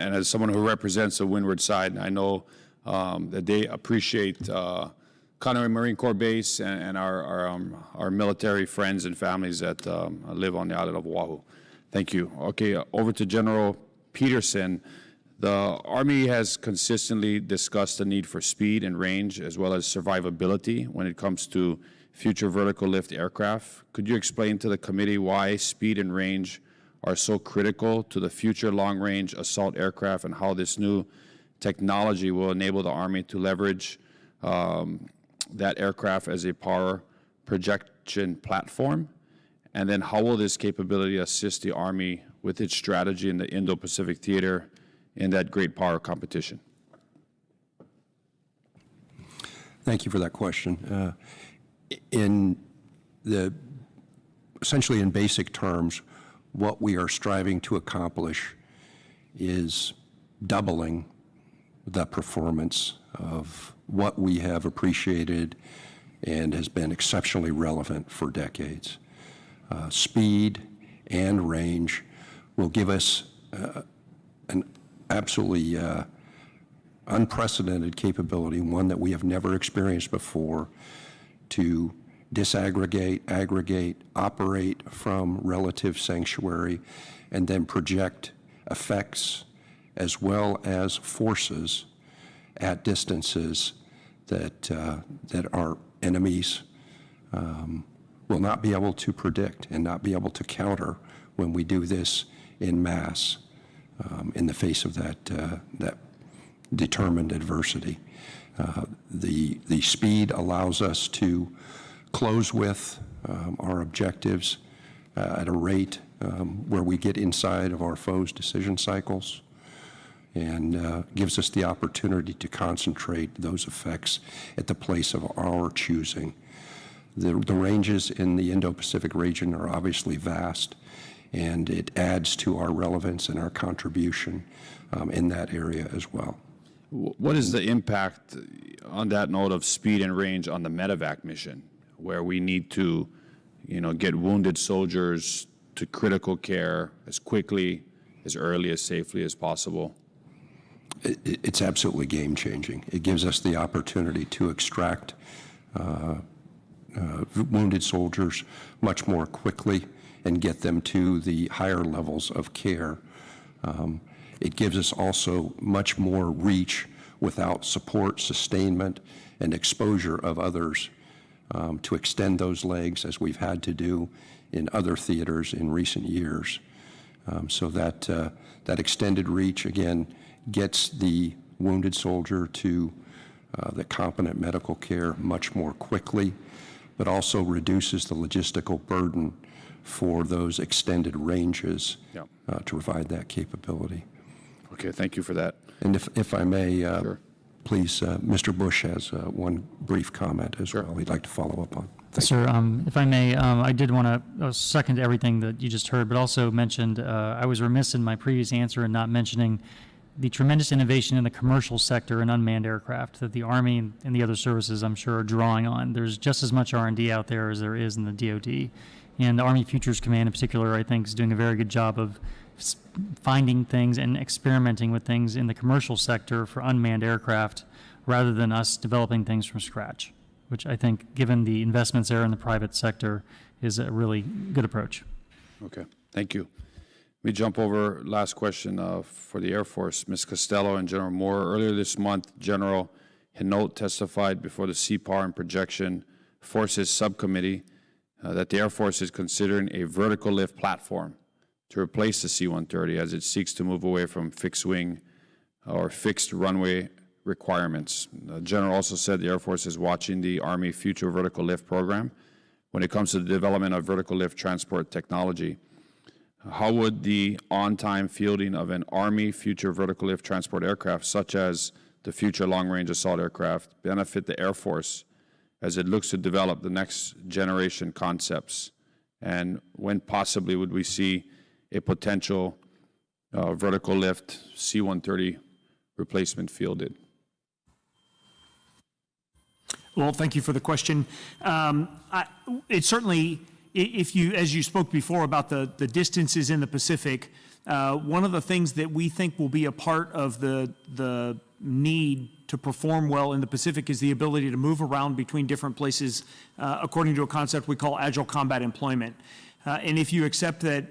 and as someone who represents the windward side, I know that they appreciate Connery Marine Corps Base and our military friends and families that live on the island of Oahu. Thank you. Okay, over to General Peterson. The Army has consistently discussed the need for speed and range as well as survivability when it comes to future vertical lift aircraft. Could you explain to the committee why speed and range are so critical to the future long-range assault aircraft and how this new technology will enable the Army to leverage that aircraft as a power projection platform? And then how will this capability assist the Army with its strategy in the Indo-Pacific theater in that great power competition? Thank you for that question. Essentially in basic terms, what we are striving to accomplish is doubling the performance of what we have appreciated and has been exceptionally relevant for decades. Speed and range will give us an absolutely unprecedented capability, one that we have never experienced before, to disaggregate, aggregate, operate from relative sanctuary, and then project effects as well as forces at distances that our enemies will not be able to predict and not be able to counter when we do this in mass in the face of that determined adversity. The speed allows us to close with our objectives at a rate where we get inside of our foes' decision cycles, and gives us the opportunity to concentrate those effects at the place of our choosing. The ranges in the Indo-Pacific region are obviously vast, and it adds to our relevance and our contribution in that area as well. What is the impact, on that note, of speed and range on the medevac mission, where we need to, get wounded soldiers to critical care as quickly, as early, as safely as possible? It's absolutely game-changing. It gives us the opportunity to extract wounded soldiers much more quickly and get them to the higher levels of care. It gives us also much more reach without support, sustainment, and exposure of others to extend those legs, as we've had to do in other theaters in recent years. So that extended reach, again, gets the wounded soldier to the competent medical care much more quickly, but also reduces the logistical burden for those extended ranges to provide that capability. Okay, thank you for that. And if I may, Sure. please, Mr. Bush has one brief comment as well he'd like to follow up on. Sir, if I may, I did want to second everything that you just heard, but also mentioned I was remiss in my previous answer in not mentioning the tremendous innovation in the commercial sector in unmanned aircraft that the Army and the other services, I'm sure, are drawing on. There's just as much R&D out there as there is in the DoD. And the Army Futures Command in particular, I think, is doing a very good job of finding things and experimenting with things in the commercial sector for unmanned aircraft rather than us developing things from scratch, which I think, given the investments there in the private sector, is a really good approach. Okay, thank you. Let me jump over last question for the Air Force. Ms. Costello and General Moore, earlier this month, General Hinault testified before the CPAR and Projection Forces Subcommittee that the Air Force is considering a vertical lift platform to replace the C-130 as it seeks to move away from fixed wing or fixed runway requirements. The General also said the Air Force is watching the Army Future Vertical Lift program when it comes to the development of vertical lift transport technology. How would the on-time fielding of an Army Future Vertical Lift Transport aircraft, such as the Future Long-Range Assault Aircraft, benefit the Air Force as it looks to develop the next generation concepts? And when possibly would we see a potential vertical lift C-130 replacement fielded? Well, thank you for the question. It certainly, as you spoke before about the distances in the Pacific, One of the things that we think will be a part of the need to perform well in the Pacific is the ability to move around between different places according to a concept we call agile combat employment. And if you accept that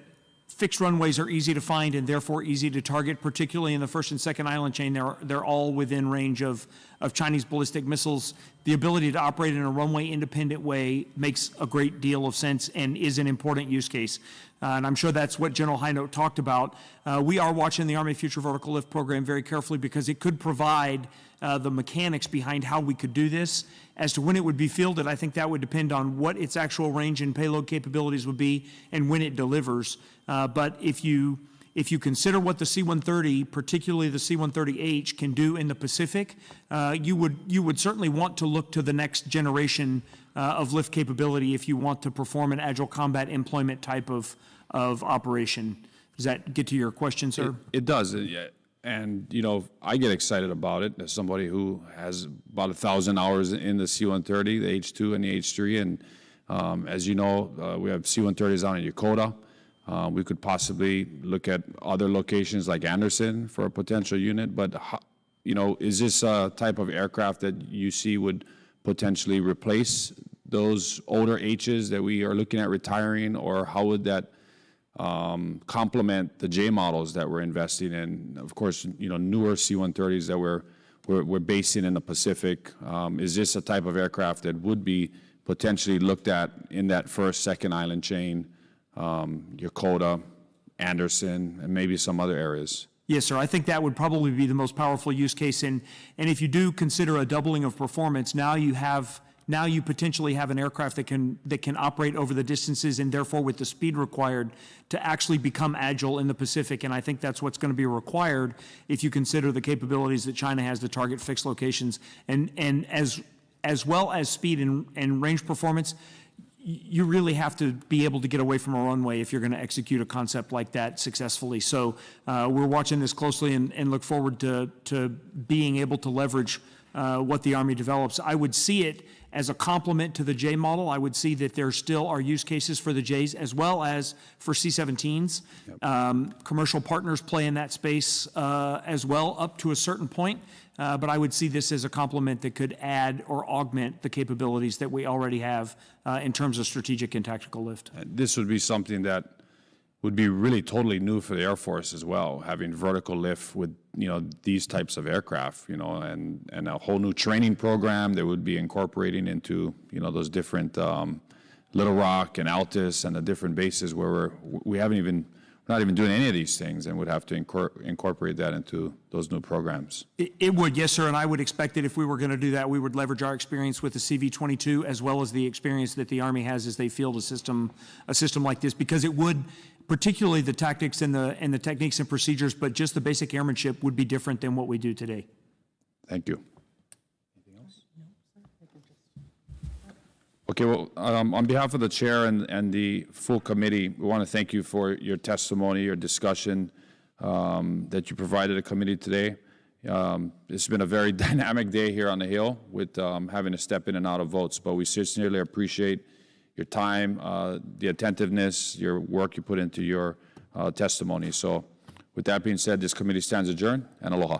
fixed runways are easy to find and therefore easy to target, particularly in the first and second island chain, they're all within range of Chinese ballistic missiles. The ability to operate in a runway independent way makes a great deal of sense and is an important use case. And I'm sure that's what General Hinote talked about. We are watching the Army Future Vertical Lift program very carefully because it could provide the mechanics behind how we could do this. As to when it would be fielded, I think that would depend on what its actual range and payload capabilities would be and when it delivers. But if you consider what the C-130, particularly the C-130H, can do in the Pacific, you would certainly want to look to the next generation of lift capability if you want to perform an agile combat employment type of operation. Does that get to your question, sir? It does. And, you know, I get excited about it as somebody who has about 1,000 hours in the C-130, the H-2 and the H-3. And as you know, we have C-130s down in Yokota. We could possibly look at other locations like Anderson for a potential unit. But, you know, is this a type of aircraft that you see would potentially replace those older H's that we are looking at retiring? Or how would that complement the J models that we're investing in? Of course, you know, newer C-130s that we're basing in the Pacific. Is this a type of aircraft that would be potentially looked at in that first, second island chain, Yokota, Anderson, and maybe some other areas? Yes, sir. I think that would probably be the most powerful use case. And if you do consider a doubling of performance, now you potentially have an aircraft that can operate over the distances and therefore with the speed required to actually become agile in the Pacific. And I think that's what's going to be required if you consider the capabilities that China has to target fixed locations. And as well as speed and range performance, you really have to be able to get away from a runway if you're going to execute a concept like that successfully. So we're watching this closely and look forward to being able to leverage what the Army develops. I would see it as a complement to the J model. I would see that there still are use cases for the Js as well as for C-17s. Yep. Commercial partners play in that space as well up to a certain point. But I would see this as a complement that could add or augment the capabilities that we already have in terms of strategic and tactical lift. This would be something that would be really totally new for the Air Force as well, having vertical lift with, you know, these types of aircraft, you know, and a whole new training program that would be incorporating into, you know, those different Little Rock and Altus and the different bases where we're not even doing any of these things, and would have to incorporate that into those new programs. It would, yes, sir, and I would expect that if we were going to do that, we would leverage our experience with the CV-22 as well as the experience that the Army has as they field a system like this, because it would, particularly the tactics and the techniques and procedures, but just the basic airmanship would be different than what we do today. Thank you. Okay, well, on behalf of the chair and the full committee, we want to thank you for your testimony, your discussion that you provided the committee today. It's been a very dynamic day here on the Hill with having to step in and out of votes, but we sincerely appreciate your time, the attentiveness, your work you put into your testimony. So with that being said, this committee stands adjourned, and aloha.